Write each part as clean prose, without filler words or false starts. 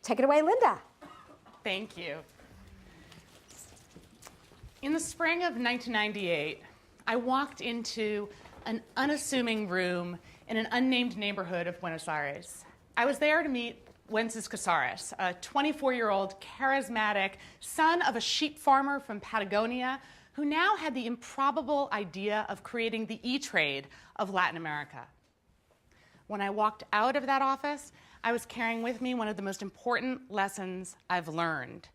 Take it away, Linda. Thank you. In the spring of 1998, I walked into an unassuming room in an unnamed neighborhood of Buenos Aires. I was there to meet Wences Casares, a 24-year-old charismatic son of a sheep farmer from Patagonia who now had the improbable idea of creating the e-trade of Latin America. When I walked out of that office, I was carrying with me one of the most important lessons I've learned.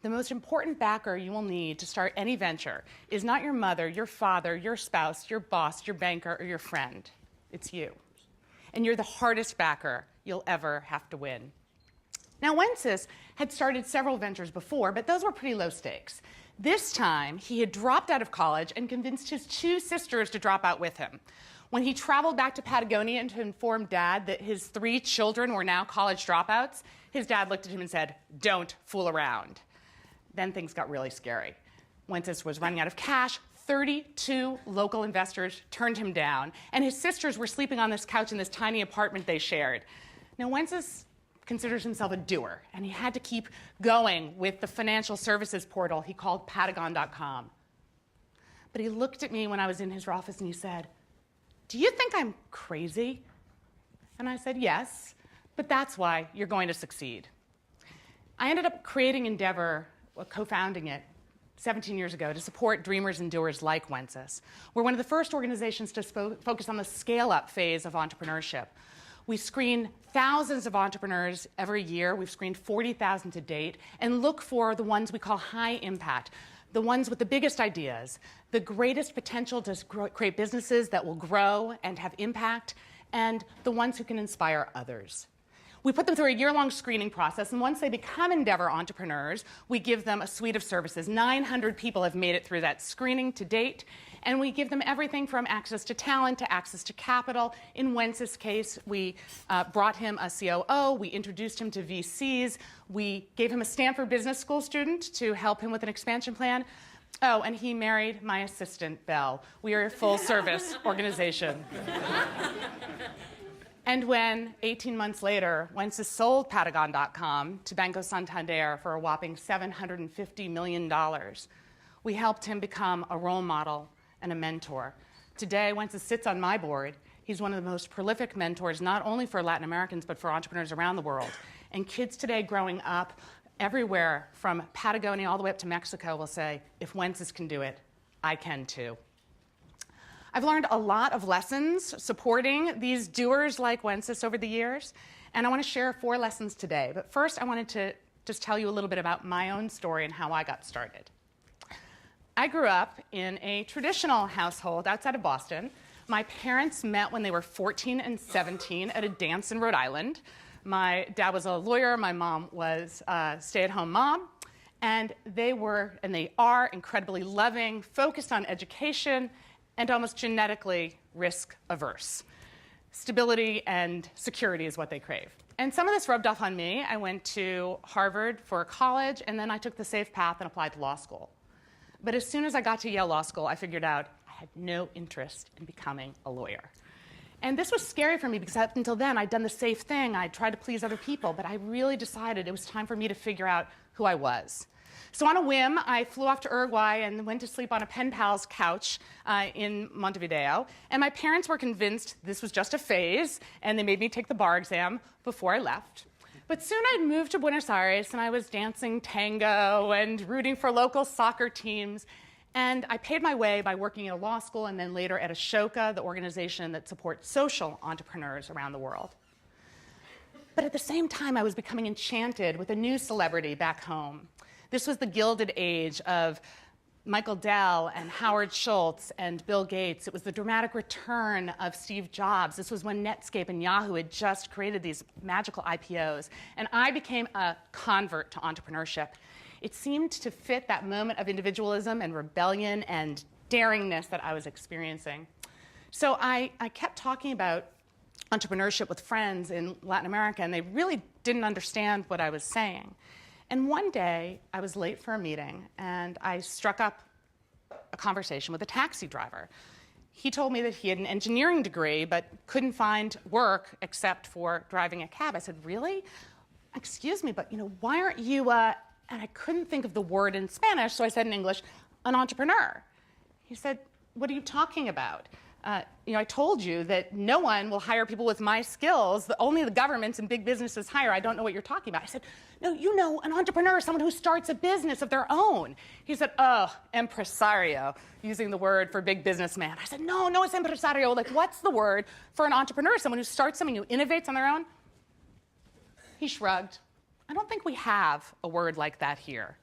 The most important backer you will need to start any venture is not your mother, your father, your spouse, your boss, your banker, or your friend. It's you. And you're the hardest backer you'll ever have to win. Now, Wences had started several ventures before, but those were pretty low stakes. This time, he had dropped out of college and convinced his two sisters to drop out with him. When he traveled back to Patagonia to inform Dad that his 3 children were now college dropouts, his dad looked at him and said, "Don't fool around." Then things got really scary. Wences was running out of cash. 32 local investors turned him down, and his sisters were sleeping on this couch in this tiny apartment they shared. Now, Wences considers himself a doer, and he had to keep going with the financial services portal he called Patagon.com. But he looked at me when I was in his office and he said, "Do you think I'm crazy?" And I said, "Yes, but that's why you're going to succeed." I ended up creating Endeavor, co-founding it 17 years ago to support dreamers and doers like Wences. We're one of the first organizations to focus on the scale-up phase of entrepreneurship. We screen thousands of entrepreneurs every year. We've screened 40,000 to date, and look for the ones we call high impact, the ones with the biggest ideas, the greatest potential to create businesses that will grow and have impact, and the ones who can inspire others. We put them through a year-long screening process, and once they become Endeavor entrepreneurs, we give them a suite of services. 900 people have made it through that screening to date, and we give them everything from access to talent to access to capital. In Wences' case, we brought him a COO, we introduced him to VCs, we gave him a Stanford Business School student to help him with an expansion plan. Oh, and he married my assistant, Belle. We are a full-service organization. And when, 18 months later, Wences sold Patagon.com to Banco Santander for a whopping $750 million, we helped him become a role model and a mentor. Today, Wences sits on my board. He's one of the most prolific mentors, not only for Latin Americans, but for entrepreneurs around the world. And kids today growing up everywhere from Patagonia all the way up to Mexico will say, "If Wences can do it, I can too." I've learned a lot of lessons supporting these doers like Wences over the years, and I want to share 4 lessons today. But first, I wanted to just tell you a little bit about my own story and how I got started. I grew up in a traditional household outside of Boston. My parents met when they were 14 and 17 at a dance in Rhode Island. My dad was a lawyer, my mom was a stay-at-home mom, and they are incredibly loving, focused on education, and almost genetically risk-averse. Stability and security is what they crave. And some of this rubbed off on me. I went to Harvard for college, and then I took the safe path and applied to law school. But as soon as I got to Yale Law School, I figured out I had no interest in becoming a lawyer. And this was scary for me because up until then, I'd done the safe thing. I'd tried to please other people, but I really decided it was time for me to figure out who I was. So on a whim, I flew off to Uruguay and went to sleep on a pen pal's couch in Montevideo. And my parents were convinced this was just a phase, and they made me take the bar exam before I left. But soon I'd moved to Buenos Aires, and I was dancing tango and rooting for local soccer teams. And I paid my way by working at a law school and then later at Ashoka, the organization that supports social entrepreneurs around the world. But at the same time, I was becoming enchanted with a new celebrity back home. This was the Gilded Age of Michael Dell and Howard Schultz and Bill Gates. It was the dramatic return of Steve Jobs. This was when Netscape and Yahoo had just created these magical IPOs. And I became a convert to entrepreneurship. It seemed to fit that moment of individualism and rebellion and daringness that I was experiencing. So I kept talking about entrepreneurship with friends in Latin America, and they really didn't understand what I was saying. And one day, I was late for a meeting, and I struck up a conversation with a taxi driver. He told me that he had an engineering degree, but couldn't find work except for driving a cab. I said, "Really? excuse me, but why aren't you, and I couldn't think of the word in Spanish, so I said in English, an entrepreneur. He said, what are you talking about? I told you that no one will hire people with my skills. Only the governments and big businesses hire. I don't know what you're talking about. I said, no, an entrepreneur is someone who starts a business of their own. He said, oh, empresario, using the word for big businessman. I said, no, it's empresario. Like, what's the word for an entrepreneur? Someone who starts something, who innovates on their own? He shrugged. I don't think we have a word like that here.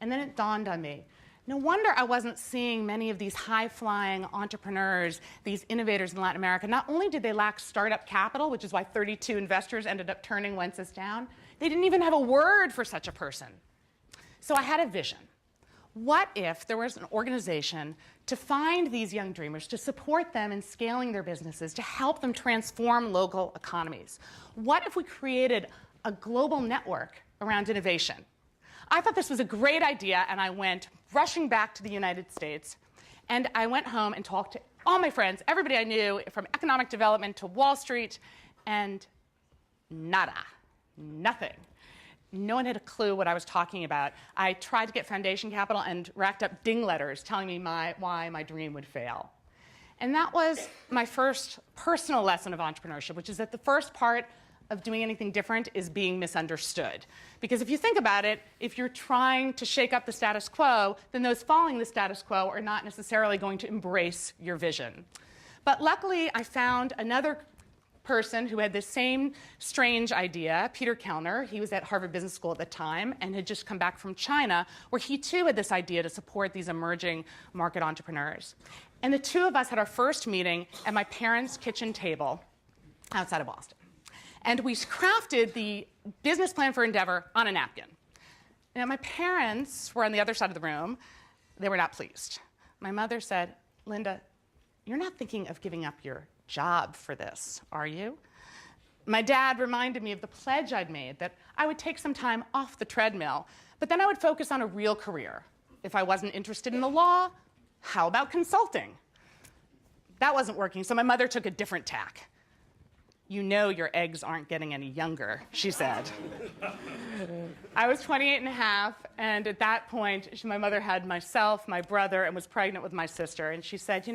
And then it dawned on me. No wonder I wasn't seeing many of these high-flying entrepreneurs, these innovators in Latin America. Not only did they lack startup capital, which is why 32 investors ended up turning Wences down, they didn't even have a word for such a person. So I had a vision. What if there was an organization to find these young dreamers, to support them in scaling their businesses, to help them transform local economies? What if we created a global network around innovation? I thought this was a great idea, and I went rushing back to the United States. And I went home and talked to all my friends, everybody I knew, from economic development to Wall Street, and nada, nothing. No one had a clue what I was talking about. I tried to get foundation capital and racked up ding letters telling me why my dream would fail. And that was my first personal lesson of entrepreneurship, which is that the first part of doing anything different is being misunderstood. Because if you think about it, if you're trying to shake up the status quo, then those following the status quo are not necessarily going to embrace your vision. But luckily, I found another person who had this same strange idea, Peter Kellner. He was at Harvard Business School at the time and had just come back from China, where he too had this idea to support these emerging market entrepreneurs. And the two of us had our first meeting at my parents' kitchen table outside of Boston. And we crafted the business plan for Endeavor on a napkin. Now, my parents were on the other side of the room. They were not pleased. My mother said, Linda, you're not thinking of giving up your job for this, are you? My dad reminded me of the pledge I'd made that I would take some time off the treadmill, but then I would focus on a real career. If I wasn't interested in the law, how about consulting? That wasn't working, so my mother took a different tack. You know your eggs aren't getting any younger, she said. I was 28 and a half, and at that point, my mother had myself, my brother, and was pregnant with my sister. And she said,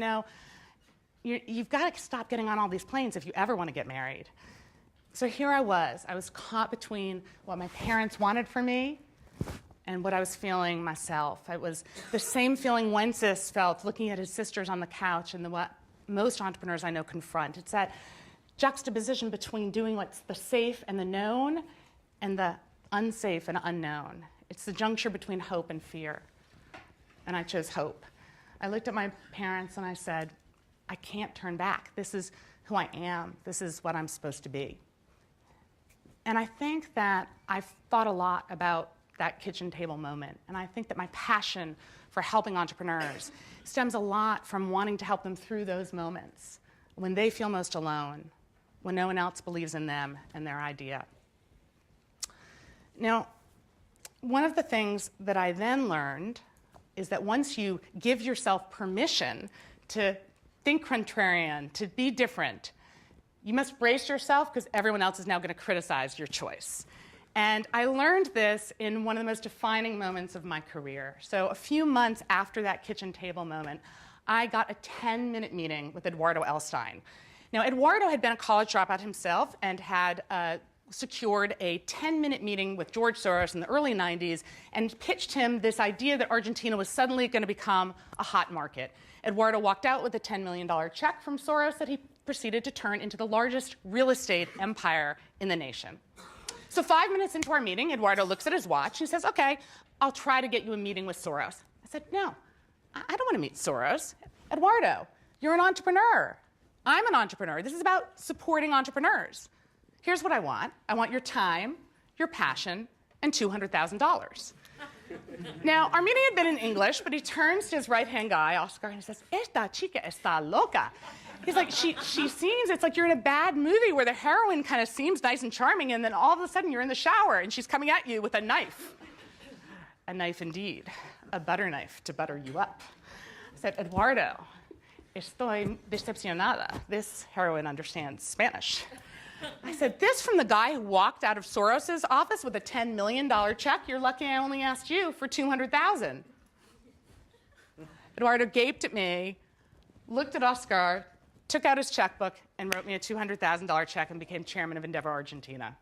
you've got to stop getting on all these planes if you ever want to get married. So here I was caught between what my parents wanted for me and what I was feeling myself. It was the same feeling Wences felt looking at his sisters on the couch and what most entrepreneurs I know confront. It's that juxtaposition between doing what's the safe and the known and the unsafe and unknown. It's the juncture between hope and fear. And I chose hope. I looked at my parents and I said, I can't turn back. This is who I am. This is what I'm supposed to be. And I think that I've thought a lot about that kitchen table moment. And I think that my passion for helping entrepreneurs stems a lot from wanting to help them through those moments when they feel most alone, when no one else believes in them and their idea. Now, one of the things that I then learned is that once you give yourself permission to think contrarian, to be different, you must brace yourself because everyone else is now going to criticize your choice. And I learned this in one of the most defining moments of my career. So a few months after that kitchen table moment, I got a 10-minute meeting with Eduardo Elstein. Now, Eduardo had been a college dropout himself and had secured a 10-minute meeting with George Soros in the early 90s and pitched him this idea that Argentina was suddenly going to become a hot market. Eduardo walked out with a $10 million check from Soros that he proceeded to turn into the largest real estate empire in the nation. So 5 minutes into our meeting, Eduardo looks at his watch and says, okay, I'll try to get you a meeting with Soros. I said, no, I don't want to meet Soros. Eduardo, you're an entrepreneur. I'm an entrepreneur. This is about supporting entrepreneurs. Here's what I want. I want your time, your passion, and $200,000. Now, our meeting had been in English, but he turns to his right-hand guy, Oscar, and he says, Esta chica está loca. He's like, she seems, it's like you're in a bad movie where the heroine kind of seems nice and charming, and then all of a sudden you're in the shower, and she's coming at you with a knife. A knife indeed, a butter knife to butter you up. I said, Eduardo, estoy decepcionada. This heroine understands Spanish. I said, this from the guy who walked out of Soros's office with a $10 million check? You're lucky I only asked you for $200,000. Eduardo gaped at me, looked at Oscar, took out his checkbook, and wrote me a $200,000 check and became chairman of Endeavor Argentina.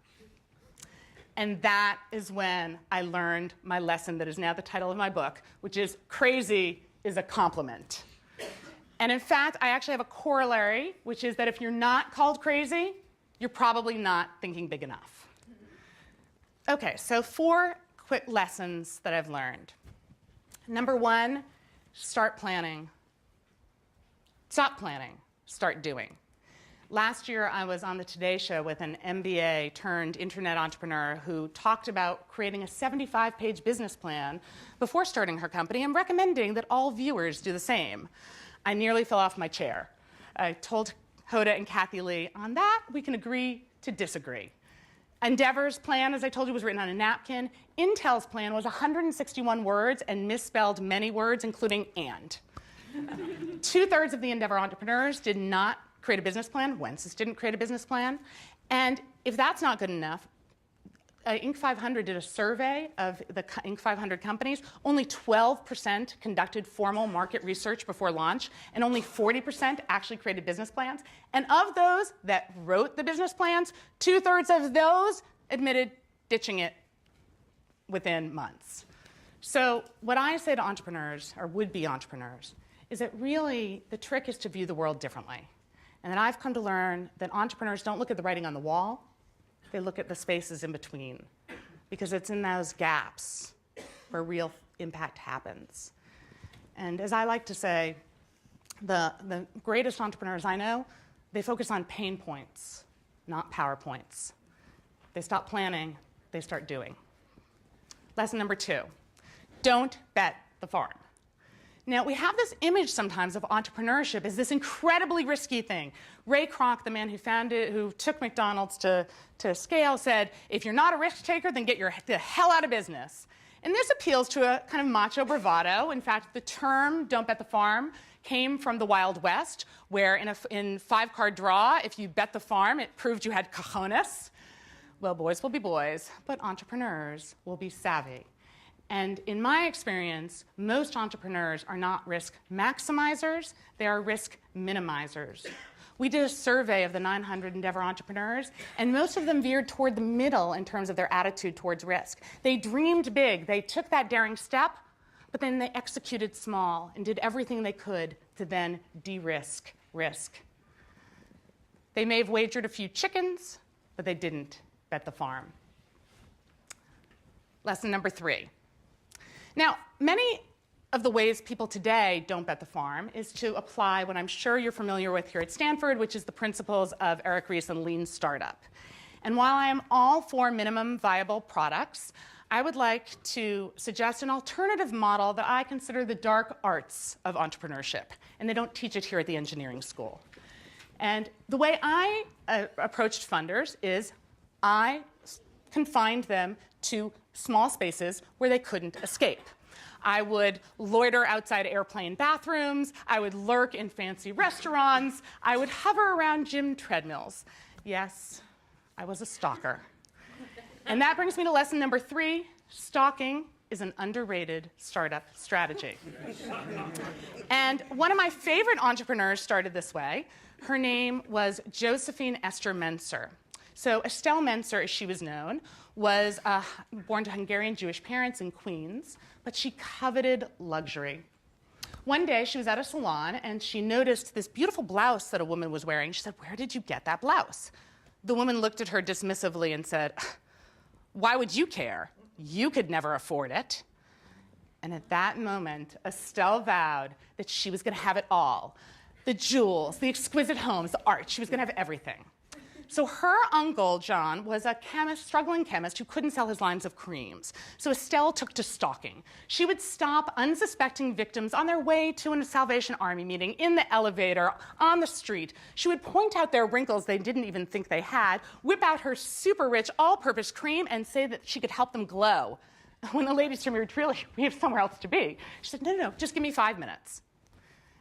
And that is when I learned my lesson that is now the title of my book, which is Crazy is a Compliment. And in fact, I actually have a corollary, which is that if you're not called crazy, you're probably not thinking big enough. Okay, so 4 quick lessons that I've learned. Number 1, start planning. Stop planning, start doing. Last year, I was on the Today Show with an MBA turned internet entrepreneur who talked about creating a 75-page business plan before starting her company and recommending that all viewers do the same. I nearly fell off my chair. I told Hoda and Kathy Lee, on that, we can agree to disagree. Endeavor's plan, as I told you, was written on a napkin. Intel's plan was 161 words and misspelled many words, including and. 2/3 of the Endeavor entrepreneurs did not create a business plan. Wences didn't create a business plan. And if that's not good enough, Inc. 500 did a survey of the Inc. 500 companies. Only 12% conducted formal market research before launch, and only 40% actually created business plans. And of those that wrote the business plans, 2/3 of those admitted ditching it within months. So what I say to entrepreneurs, or would-be entrepreneurs, is that really the trick is to view the world differently. And that I've come to learn that entrepreneurs don't look at the writing on the wall, they look at the spaces in between, because it's in those gaps where real impact happens. And as I like to say, the greatest entrepreneurs I know, they focus on pain points, not PowerPoints. They stop planning, they start doing. Lesson number 2, don't bet the farm. Now, we have this image sometimes of entrepreneurship as this incredibly risky thing. Ray Kroc, the man who took McDonald's to scale, said, if you're not a risk taker, then get the hell out of business. And this appeals to a kind of macho bravado. In fact, the term don't bet the farm came from the Wild West, where in 5-card draw, if you bet the farm, it proved you had cojones. Well, boys will be boys, but entrepreneurs will be savvy. And in my experience, most entrepreneurs are not risk maximizers, they are risk minimizers. We did a survey of the 900 Endeavor entrepreneurs, and most of them veered toward the middle in terms of their attitude towards risk. They dreamed big, they took that daring step, but then they executed small and did everything they could to then de-risk risk. They may have wagered a few chickens, but they didn't bet the farm. Lesson number 3. Now, many of the ways people today don't bet the farm is to apply what I'm sure you're familiar with here at Stanford, which is the principles of Eric Ries and lean startup. And while I am all for minimum viable products, I would like to suggest an alternative model that I consider the dark arts of entrepreneurship. And they don't teach it here at the engineering school. And the way I approached funders is I confined them to small spaces where they couldn't escape. I would loiter outside airplane bathrooms. I would lurk in fancy restaurants. I would hover around gym treadmills. Yes, I was a stalker. And that brings me to lesson number 3. Stalking is an underrated startup strategy. And one of my favorite entrepreneurs started this way. Her name was Josephine Esther Mentzer. So Estelle Mentzer, as she was known, was born to Hungarian Jewish parents in Queens, but she coveted luxury. One day, she was at a salon, and she noticed this beautiful blouse that a woman was wearing. She said, "Where did you get that blouse?" The woman looked at her dismissively and said, "Why would you care? You could never afford it." And at that moment, Estelle vowed that she was going to have it all. The jewels, the exquisite homes, the art. She was going to have everything. So her uncle, John, was a chemist, struggling chemist who couldn't sell his lines of creams. So Estelle took to stalking. She would stop unsuspecting victims on their way to a Salvation Army meeting, in the elevator, on the street. She would point out their wrinkles they didn't even think they had, whip out her super rich all-purpose cream, and say that she could help them glow. When the ladies told me, "Really, we have somewhere else to be," she said, no, just give me 5 minutes.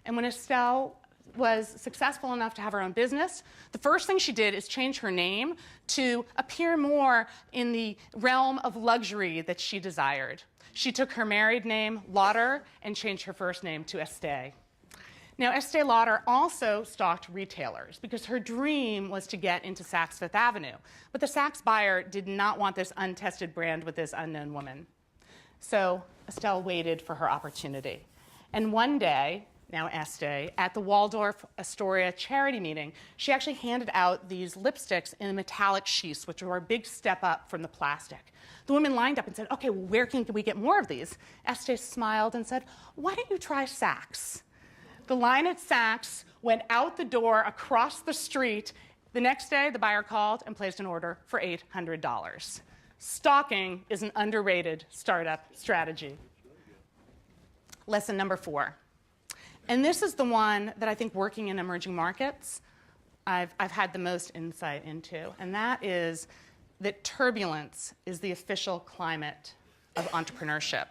And when Estelle was successful enough to have her own business, the first thing she did is change her name to appear more in the realm of luxury that she desired. She took her married name, Lauder, and changed her first name to Esther. Now, Estee Lauder also stalked retailers because her dream was to get into Saks Fifth Avenue. But the Saks buyer did not want this untested brand with this unknown woman. So Estelle waited for her opportunity. And one day, now Estee, at the Waldorf Astoria charity meeting, she actually handed out these lipsticks in metallic sheaths, which were a big step up from the plastic. The women lined up and said, okay, well, where can we get more of these? Estee smiled and said, why don't you try Saks? The line at Saks went out the door across the street. The next day, the buyer called and placed an order for $800. Stalking is an underrated startup strategy. Lesson number 4. And this is the one that I think working in emerging markets I've had the most insight into, and that is that turbulence is the official climate of entrepreneurship.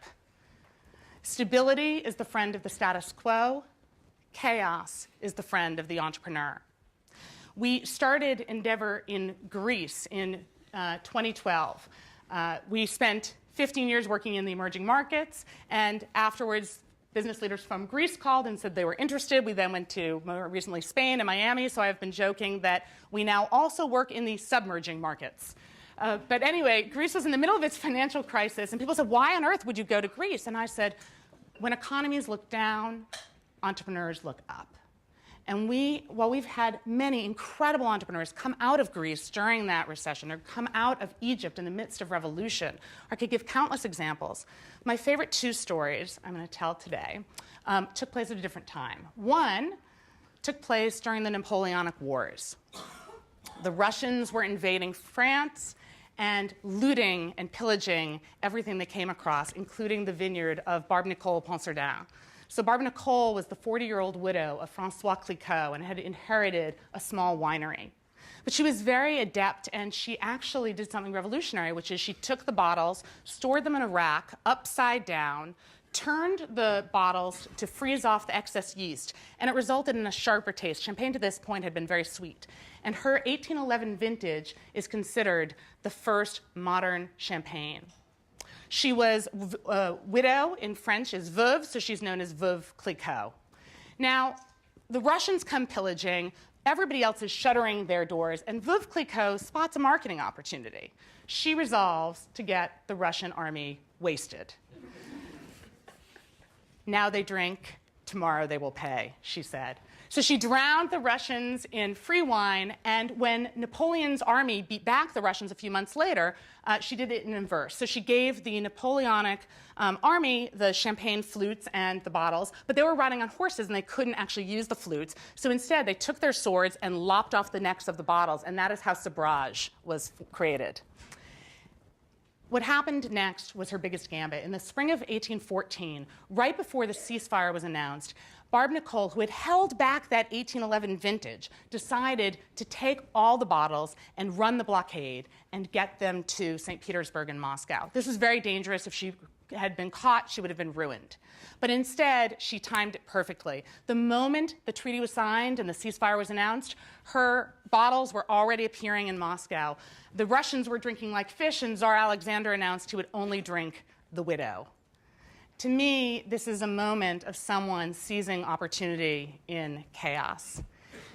Stability is the friend of the status quo. Chaos is the friend of the entrepreneur. We started Endeavor in Greece in 2012. We spent 15 years working in the emerging markets, and afterwards, business leaders from Greece called and said they were interested. We then went to, more recently, Spain and Miami, so I've been joking that we now also work in the submerging markets. But anyway, Greece was in the middle of its financial crisis, and people said, why on earth would you go to Greece? And I said, when economies look down, entrepreneurs look up. And while we've had many incredible entrepreneurs come out of Greece during that recession or come out of Egypt in the midst of revolution, I could give countless examples. My favorite 2 stories I'm going to tell today took place at a different time. One took place during the Napoleonic Wars. The Russians were invading France and looting and pillaging everything they came across, including the vineyard of Barbe Nicole Ponsardin. So Barbe Nicole was the 40-year-old widow of Veuve Clicquot and had inherited a small winery. But she was very adept, and she actually did something revolutionary, which is she took the bottles, stored them in a rack, upside down, turned the bottles to freeze off the excess yeast, and it resulted in a sharper taste. Champagne to this point had been very sweet. And her 1811 vintage is considered the first modern champagne. She was widow in French is veuve, so she's known as Veuve Clicquot. Now, the Russians come pillaging, everybody else is shuttering their doors, and Veuve Clicquot spots a marketing opportunity. She resolves to get the Russian army wasted. Now they drink, tomorrow they will pay, she said. So she drowned the Russians in free wine, and when Napoleon's army beat back the Russians a few months later, she did it in reverse. So she gave the Napoleonic army the champagne flutes and the bottles, but they were riding on horses and they couldn't actually use the flutes. So instead, they took their swords and lopped off the necks of the bottles, and that is how sabrage was created. What happened next was her biggest gambit. In the spring of 1814, right before the ceasefire was announced, Barbe Nicole, who had held back that 1811 vintage, decided to take all the bottles and run the blockade and get them to St. Petersburg and Moscow. This was very dangerous. If she had been caught, she would have been ruined. But instead, she timed it perfectly. The moment the treaty was signed and the ceasefire was announced, her bottles were already appearing in Moscow. The Russians were drinking like fish, and Tsar Alexander announced he would only drink the widow. To me, this is a moment of someone seizing opportunity in chaos.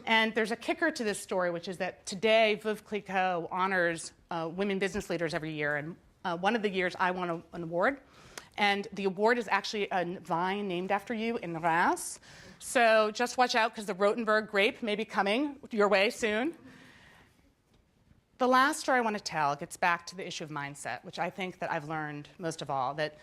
And there's a kicker to this story, which is that today, Veuve Clicquot honors women business leaders every year. And one of the years, I won an award. And the award is actually a vine named after you in Reims. So just watch out, because the Rotenberg grape may be coming your way soon. The last story I want to tell gets back to the issue of mindset, which I think that I've learned most of all, that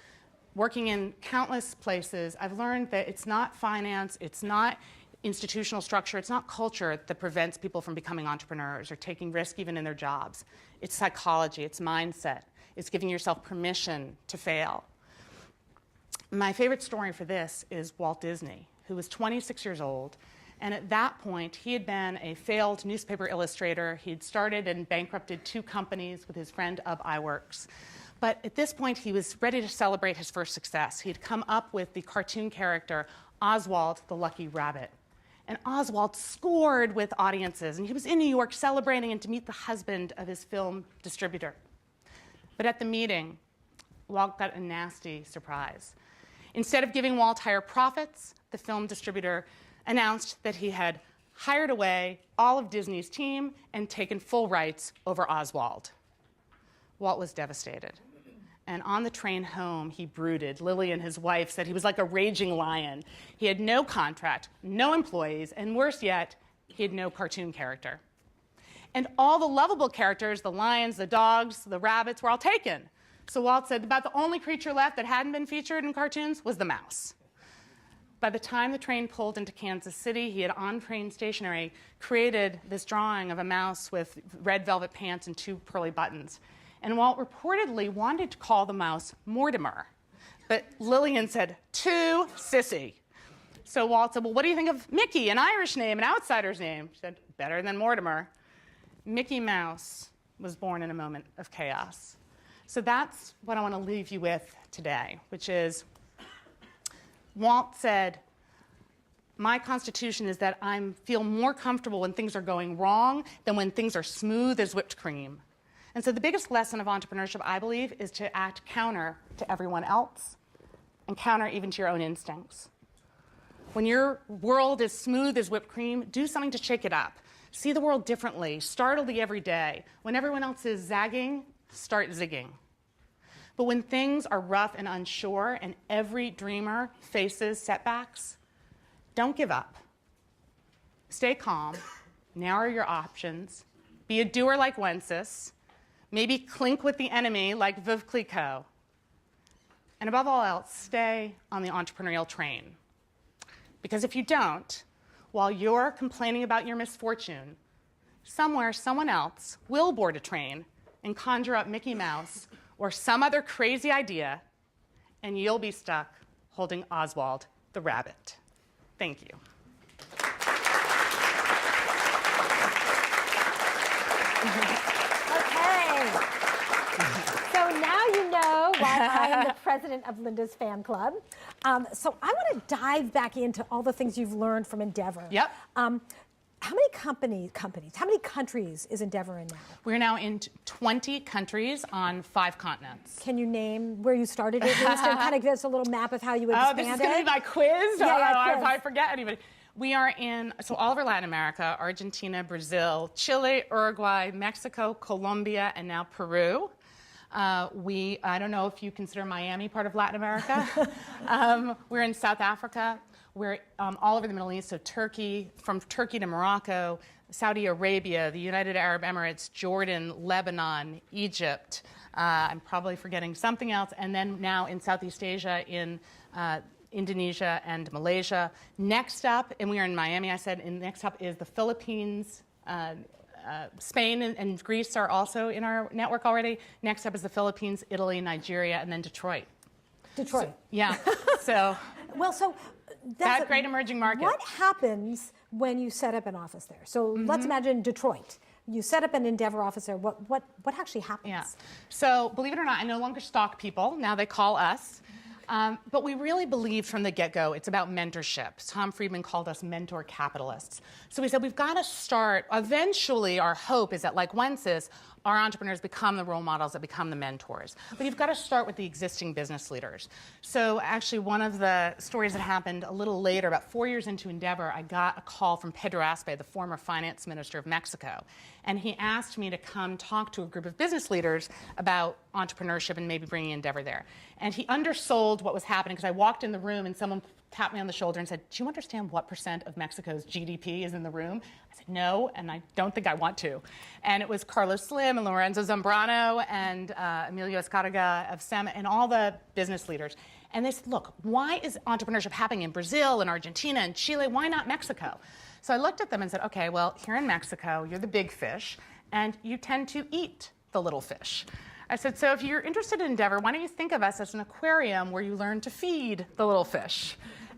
working in countless places, I've learned that it's not finance, it's not institutional structure, it's not culture that prevents people from becoming entrepreneurs or taking risk even in their jobs. It's psychology, it's mindset, it's giving yourself permission to fail. My favorite story for this is Walt Disney, who was 26 years old, and at that point, he had been a failed newspaper illustrator. He'd started and bankrupted 2 companies with his friend Ub Iwerks. But at this point, he was ready to celebrate his first success. He'd come up with the cartoon character Oswald the Lucky Rabbit. And Oswald scored with audiences, and he was in New York celebrating and to meet the husband of his film distributor. But at the meeting, Walt got a nasty surprise. Instead of giving Walt higher profits, the film distributor announced that he had hired away all of Disney's team and taken full rights over Oswald. Walt was devastated. And on the train home, he brooded. Lillian, his wife, said he was like a raging lion. He had no contract, no employees, and worse yet, he had no cartoon character. And all the lovable characters, the lions, the dogs, the rabbits, were all taken. So Walt said about the only creature left that hadn't been featured in cartoons was the mouse. By the time the train pulled into Kansas City, he had on-train stationery created this drawing of a mouse with red velvet pants and 2 pearly buttons. And Walt reportedly wanted to call the mouse Mortimer. But Lillian said, too sissy. So Walt said, well, what do you think of Mickey, an Irish name, an outsider's name? She said, better than Mortimer. Mickey Mouse was born in a moment of chaos. So that's what I want to leave you with today, which is Walt said, my constitution is that I feel more comfortable when things are going wrong than when things are smooth as whipped cream. And so the biggest lesson of entrepreneurship, I believe, is to act counter to everyone else and counter even to your own instincts. When your world is smooth as whipped cream, do something to shake it up. See the world differently. Startle the everyday. When everyone else is zagging, start zigging. But when things are rough and unsure and every dreamer faces setbacks, don't give up. Stay calm. Narrow your options. Be a doer like Wences. Maybe clink with the enemy like Veuve Clicquot. And above all else, stay on the entrepreneurial train. Because if you don't, while you're complaining about your misfortune, somewhere someone else will board a train and conjure up Mickey Mouse or some other crazy idea, and you'll be stuck holding Oswald the rabbit. Thank you. So now you know why I am the president of Linda's fan club. So I want to dive back into all the things you've learned from Endeavor. Yep. How many how many countries is Endeavor in now? We're now in 20 countries on 5 continents. Can you name where you started at least and kind of give us a little map of how you expanded? Oh, this is going to be my quiz? Yeah, quiz. If I forget anybody. We are in, so all over Latin America, Argentina, Brazil, Chile, Uruguay, Mexico, Colombia, and now Peru. I don't know if you consider Miami part of Latin America. We're in South Africa. We're all over the Middle East, so Turkey, from Turkey to Morocco, Saudi Arabia, the United Arab Emirates, Jordan, Lebanon, Egypt. I'm probably forgetting something else. And then now in Southeast Asia, in Indonesia and Malaysia. Next up, and we are in Miami, I said, and next up is the Philippines. Spain and Greece are also in our network already. Next up is the Philippines, Italy, Nigeria, and then Detroit. Detroit. So, yeah. So. Well, so that's that great emerging market. What happens when you set up an office there? So let's imagine Detroit. You set up an Endeavor office there. What actually happens? Yeah. So believe it or not, I no longer stalk people. Now they call us. But we really believed from the get-go it's about mentorship. Tom Friedman called us mentor capitalists. So we said we've got to start, eventually our hope is that like Wences, our entrepreneurs become the role models that become the mentors. But you've got to start with the existing business leaders. So actually one of the stories that happened a little later, about 4 years into Endeavor, I got a call from Pedro Aspe, the former finance minister of Mexico. And he asked me to come talk to a group of business leaders about entrepreneurship and maybe bringing Endeavor there. And he undersold what was happening because I walked in the room and someone tapped me on the shoulder and said, do you understand what % of Mexico's GDP is in the room? I said, no, and I don't think I want to. And it was Carlos Slim and Lorenzo Zambrano and Emilio Escarga of SEM and all the business leaders. And they said, look, why is entrepreneurship happening in Brazil and Argentina and Chile? Why not Mexico? So I looked at them and said, okay, well, here in Mexico, you're the big fish, and you tend to eat the little fish. I said, so if you're interested in Endeavor, why don't you think of us as an aquarium where you learn to feed the little fish?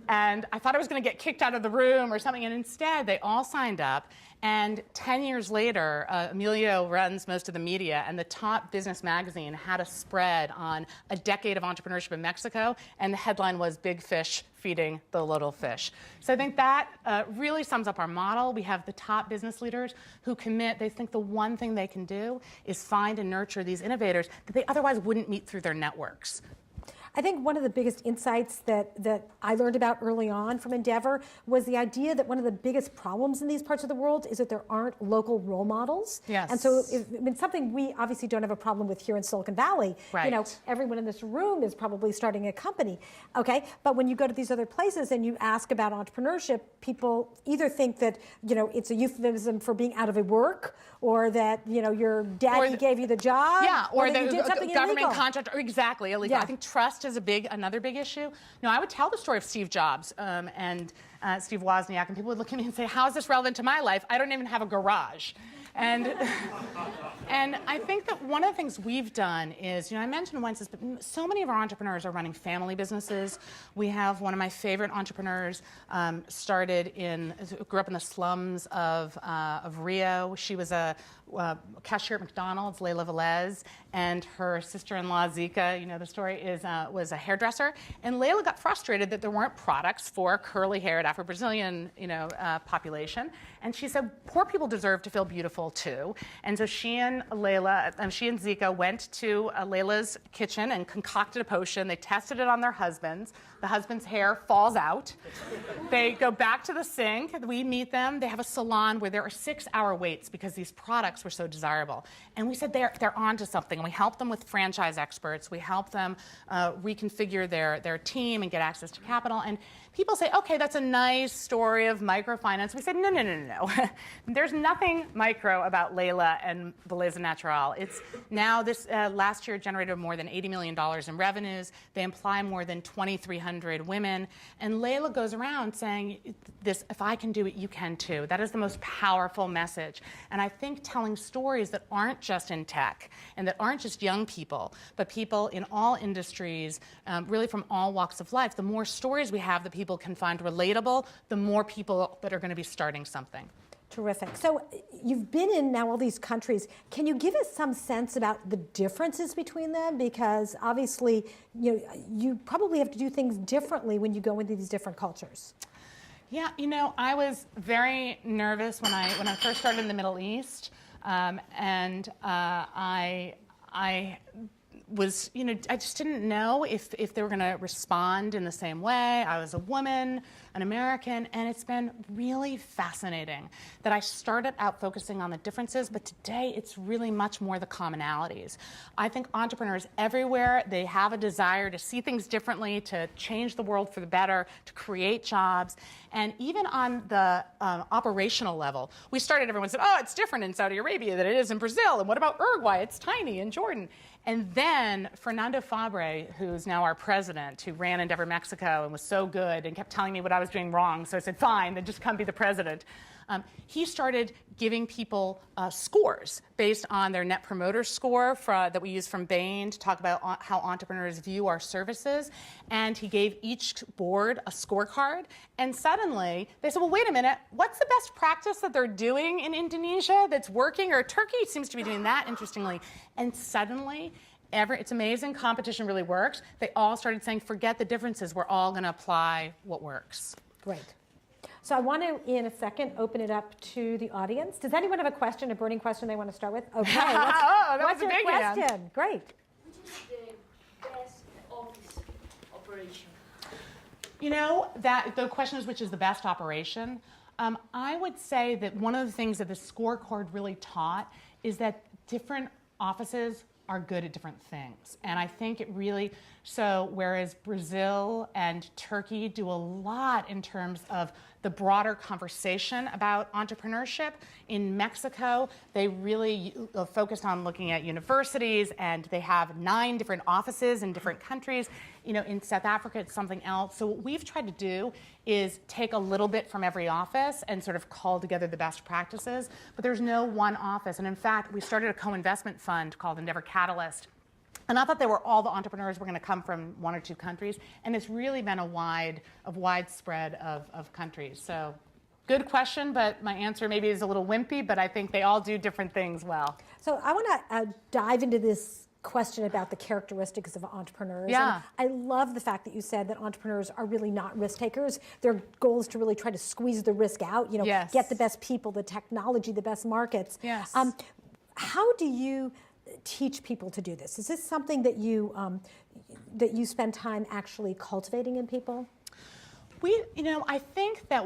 And I thought I was going to get kicked out of the room or something, and instead they all signed up. And 10 years later, Emilio runs most of the media, and the top business magazine had a spread on a decade of entrepreneurship in Mexico, and the headline was "Big Fish Feeding the Little Fish." So I think that really sums up our model. We have the top business leaders who commit. They think the one thing they can do is find and nurture these innovators that they otherwise wouldn't meet through their networks. I think one of the biggest insights that I learned about early on from Endeavor was the idea that one of the biggest problems in these parts of the world is that there aren't local role models. Yes. And so, something we obviously don't have a problem with here in Silicon Valley. Right. You know, everyone in this room is probably starting a company, okay? But when you go to these other places and you ask about entrepreneurship, people either think that, you know, it's a euphemism for being out of a work, or that, you know, your daddy gave you the job. Yeah, or that the you did something government illegal. contract, or exactly, illegal. Yeah. I think trust is another big issue. No, I would tell the story of Steve Jobs and Steve Wozniak, and people would look at me and say, how is this relevant to my life? I don't even have a garage. And I think that one of the things we've done is, you know, I mentioned once this, but so many of our entrepreneurs are running family businesses. We have one of my favorite entrepreneurs grew up in the slums of Rio. She was a cashier at McDonald's, Leila Velez, and her sister-in-law Zika, you know the story, was a hairdresser. And Leila got frustrated that there weren't products for curly-haired Afro-Brazilian, population. And she said, poor people deserve to feel beautiful too. And so she and Zika went to Leila's kitchen and concocted a potion. They tested it on their husbands. The husband's hair falls out. They go back to the sink. We meet them. They have a salon where there are 6-hour waits because these products were so desirable. And we said they're onto something. And we help them with franchise experts. We help them reconfigure their team and get access to capital. And people say, okay, that's a nice story of microfinance. We said, no. There's nothing micro about Leila and Belleza Natural. It's now last year generated more than $80 million in revenues. They employ more than 2,300 women. And Leila goes around saying, this, if I can do it, you can too. That is the most powerful message. And I think telling stories that aren't just in tech and that aren't just young people, but people in all industries, really from all walks of life, the more stories we have that people can find relatable, the more people that are going to be starting something. Terrific. So you've been in now all these countries. Can you give us some sense about the differences between them? Because obviously, you probably have to do things differently when you go into these different cultures. Yeah, I was very nervous when I first started in the Middle East, and I was, I just didn't know if they were going to respond in the same way. I was a woman, an American, and it's been really fascinating that I started out focusing on the differences, but today it's really much more the commonalities. I think entrepreneurs everywhere, they have a desire to see things differently, to change the world for the better, to create jobs, and even on the operational level, everyone said, oh, it's different in Saudi Arabia than it is in Brazil, and what about Uruguay? It's tiny in Jordan. And then Fernando Fabre, who's now our president, who ran Endeavor Mexico and was so good and kept telling me what I was doing wrong, so I said, fine, then just come be the president. He started giving people scores based on their Net Promoter Score that we use from Bain to talk about how entrepreneurs view our services. And he gave each board a scorecard. And suddenly, they said, well, wait a minute, what's the best practice that they're doing in Indonesia that's working? Or Turkey seems to be doing that, interestingly. And suddenly, it's amazing, competition really works. They all started saying, forget the differences, we're all going to apply what works. Great. So I want to, in a second, open it up to the audience. Does anyone have a question, a burning question they want to start with? Okay. What's your question? Hand. Great. Which is the best office operation? The question is, which is the best operation? I would say that one of the things that the scorecard really taught is that different offices are good at different things. And I think whereas Brazil and Turkey do a lot in terms of the broader conversation about entrepreneurship, in Mexico, they really focused on looking at universities, and they have 9 different offices in different countries. In South Africa, it's something else. So what we've tried to do is take a little bit from every office and sort of call together the best practices. But there's no one office. And in fact, we started a co-investment fund called Endeavor Catalyst. And not that they were all the entrepreneurs were going to come from 1 or 2 countries, and it's really been a widespread of countries. So good question, but my answer maybe is a little wimpy, but I think they all do different things well. So I want to dive into this question about the characteristics of entrepreneurs. Yeah. And I love the fact that you said that entrepreneurs are really not risk takers. Their goal is to really try to squeeze the risk out, Yes. get the best people, the technology, the best markets. Yes. How do you teach people to do this? Is this something that you spend time actually cultivating in people? I think that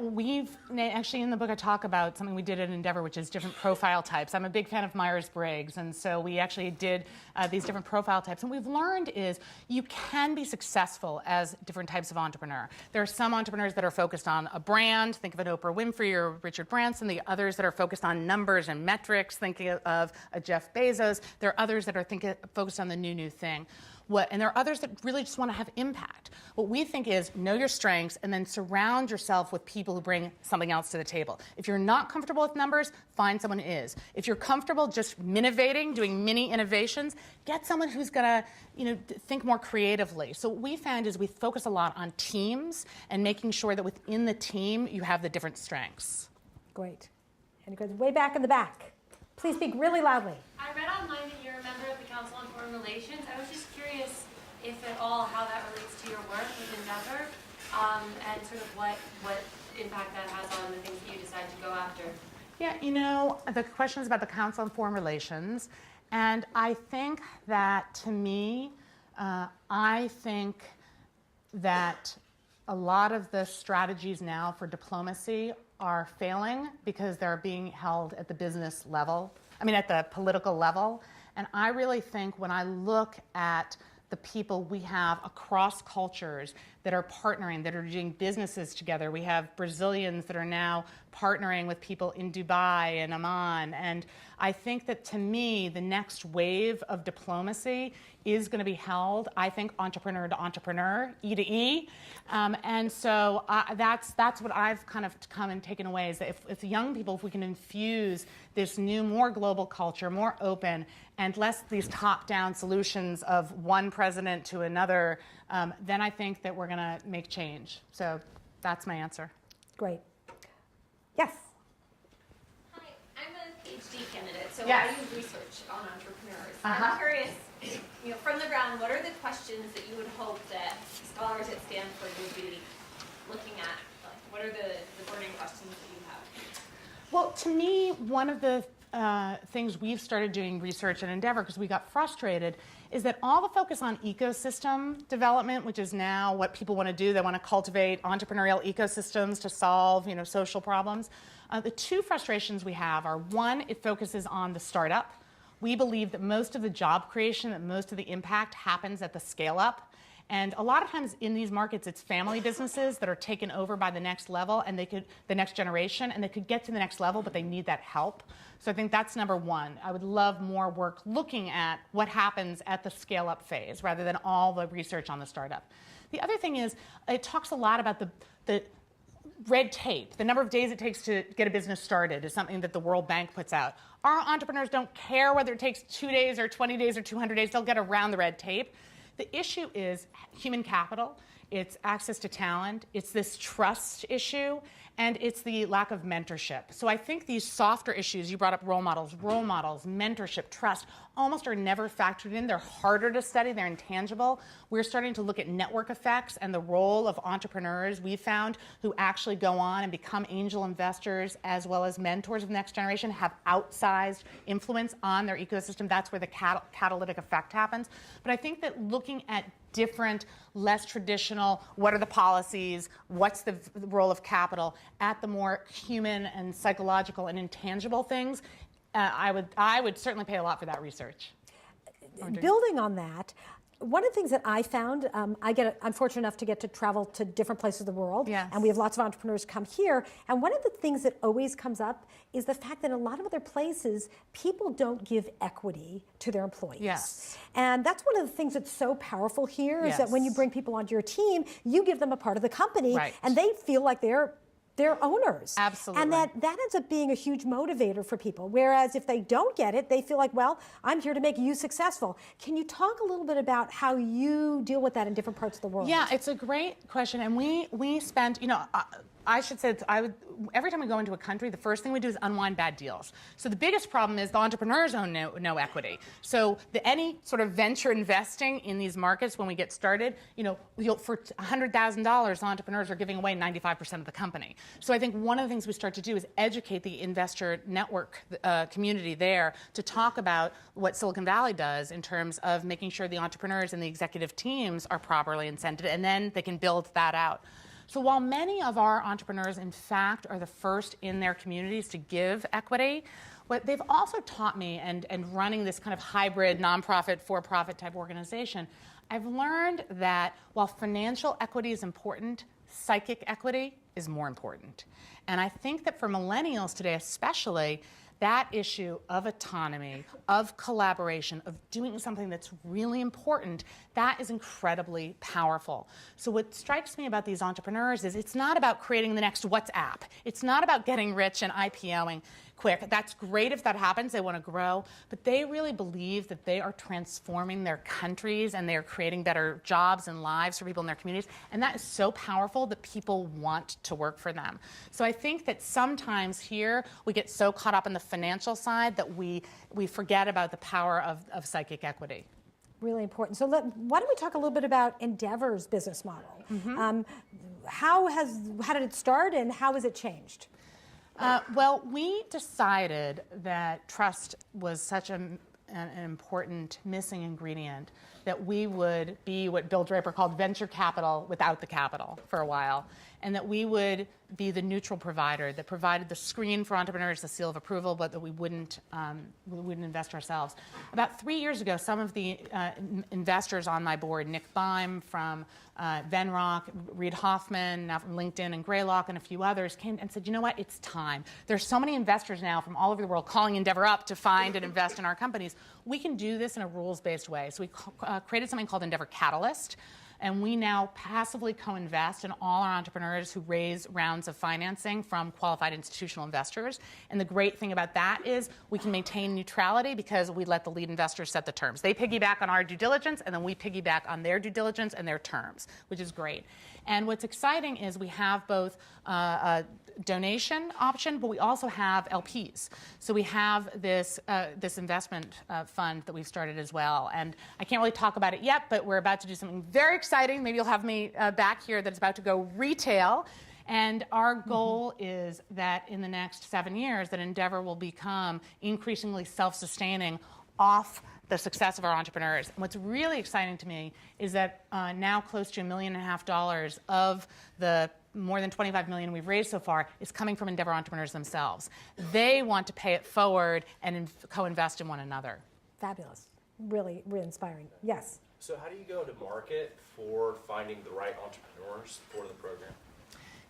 actually in the book I talk about something we did at Endeavor, which is different profile types. I'm a big fan of Myers-Briggs, and so we actually did these different profile types. And what we've learned is you can be successful as different types of entrepreneur. There are some entrepreneurs that are focused on a brand, think of an Oprah Winfrey or Richard Branson. The others that are focused on numbers and metrics, thinking of a Jeff Bezos. There are others that are focused on the new thing. And there are others that really just want to have impact. What we think is know your strengths and then surround yourself with people who bring something else to the table. If you're not comfortable with numbers, find someone who is. If you're comfortable just innovating, doing mini innovations, get someone who's going to think more creatively. So what we found is we focus a lot on teams and making sure that within the team you have the different strengths. Great. And it goes way back in the back. Please speak really loudly. I read online that you're a member of the Council on Foreign Relations. I was just curious, if at all, how that relates to your work with Endeavor, and sort of what impact that has on the things that you decide to go after. Yeah, the question is about the Council on Foreign Relations, and I think that, to me, I think that a lot of the strategies now for diplomacy are failing because they're being held at the business level, at the political level. And I really think when I look at the people we have across cultures that are partnering, that are doing businesses together. We have Brazilians that are now partnering with people in Dubai and Amman. And I think that, to me, the next wave of diplomacy is going to be held, I think, entrepreneur to entrepreneur, E to E. And so that's what I've kind of come and taken away, is that if young people, if we can infuse this new, more global culture, more open, and less these top-down solutions of one president to another, then I think that we're going to make change. So that's my answer. Great. Yes? Hi, I'm a PhD candidate, so Yes. I do research on entrepreneurs. I'm curious, from the ground, what are the questions that you would hope that scholars at Stanford would be looking at? Like, what are the burning questions that you have? Well, to me, one of the things we've started doing research at Endeavor, because we got frustrated, is that all the focus on ecosystem development, which is now what people want to do, they want to cultivate entrepreneurial ecosystems to solve, social problems. The two frustrations we have are, one, it focuses on the startup. We believe that most of the job creation, that most of the impact happens at the scale up. And a lot of times in these markets, it's family businesses that are taken over by the next level, and the next generation, and they could get to the next level, but they need that help. So I think that's number one. I would love more work looking at what happens at the scale-up phase, rather than all the research on the startup. The other thing is, it talks a lot about the red tape. The number of days it takes to get a business started is something that the World Bank puts out. Our entrepreneurs don't care whether it takes 2 days or 20 days or 200 days. They'll get around the red tape. The issue is human capital, it's access to talent, it's this trust issue, and it's the lack of mentorship. So I think these softer issues, you brought up role models, mentorship, trust, almost are never factored in. They're harder to study, they're intangible. We're starting to look at network effects and the role of entrepreneurs we found who actually go on and become angel investors as well as mentors of the next generation, have outsized influence on their ecosystem. That's where the catalytic effect happens. But I think that looking at different, less traditional, what are the policies, what's the role of capital, at the more human and psychological and intangible things, I would certainly pay a lot for that research. Building on that, one of the things that I found, I'm fortunate enough to get to travel to different places of the world, Yes. and we have lots of entrepreneurs come here, and one of the things that always comes up is the fact that in a lot of other places, people don't give equity to their employees. Yes. And that's one of the things that's so powerful here, is that when you Yes. bring people onto your team, you give them a part of the company, Right. and they feel like they're their owners. Absolutely. And that ends up being a huge motivator for people. Whereas if they don't get it, they feel like, well, I'm here to make you successful. Can you talk a little bit about how you deal with that in different parts of the world? Yeah, it's a great question. And we spend, I should say, every time we go into a country, the first thing we do is unwind bad deals. So the biggest problem is the entrepreneurs own no equity. So any sort of venture investing in these markets when we get started, for $100,000, entrepreneurs are giving away 95% of the company. So I think one of the things we start to do is educate the investor network community there to talk about what Silicon Valley does in terms of making sure the entrepreneurs and the executive teams are properly incented, and then they can build that out. So while many of our entrepreneurs, in fact, are the first in their communities to give equity, what they've also taught me, and running this kind of hybrid nonprofit, for-profit type organization, I've learned that while financial equity is important, psychic equity is more important. And I think that for millennials today especially, that issue of autonomy, of collaboration, of doing something that's really important, that is incredibly powerful. So what strikes me about these entrepreneurs is it's not about creating the next WhatsApp. It's not about getting rich and IPOing quick. That's great if that happens. They want to grow. But they really believe that they are transforming their countries and they are creating better jobs and lives for people in their communities. And that is so powerful that people want to work for them. So I think that sometimes here we get so caught up in the financial side that we forget about the power of psychic equity. Really important. So why don't we talk a little bit about Endeavor's business model? Mm-hmm. How did it start and how has it changed? Well, we decided that trust was such an important missing ingredient that we would be what Bill Draper called venture capital without the capital for a while, and that we would be the neutral provider that provided the screen for entrepreneurs, the seal of approval, but that we wouldn't invest ourselves. About 3 years ago, some of the investors on my board, Nick Beim from Venrock, Reid Hoffman, now from LinkedIn and Greylock, and a few others, came and said, you know what, it's time. There's so many investors now from all over the world calling Endeavor up to find and invest in our companies. We can do this in a rules-based way. So we created something called Endeavor Catalyst. And we now passively co-invest in all our entrepreneurs who raise rounds of financing from qualified institutional investors. And the great thing about that is we can maintain neutrality because we let the lead investors set the terms. They piggyback on our due diligence, and then we piggyback on their due diligence and their terms, which is great. And what's exciting is we have both a donation option, but we also have LPs. So we have this investment fund that we've started as well. And I can't really talk about it yet, but we're about to do something very exciting. Maybe you'll have me back here that's about to go retail. And our goal is that in the next 7 years, that Endeavor will become increasingly self-sustaining off the success of our entrepreneurs. And what's really exciting to me is that now close to $1.5 million of the more than $25 million we've raised so far is coming from Endeavor entrepreneurs themselves. They want to pay it forward and co-invest in one another. Fabulous. Really, really inspiring. Yes? So how do you go to market for finding the right entrepreneurs for the program?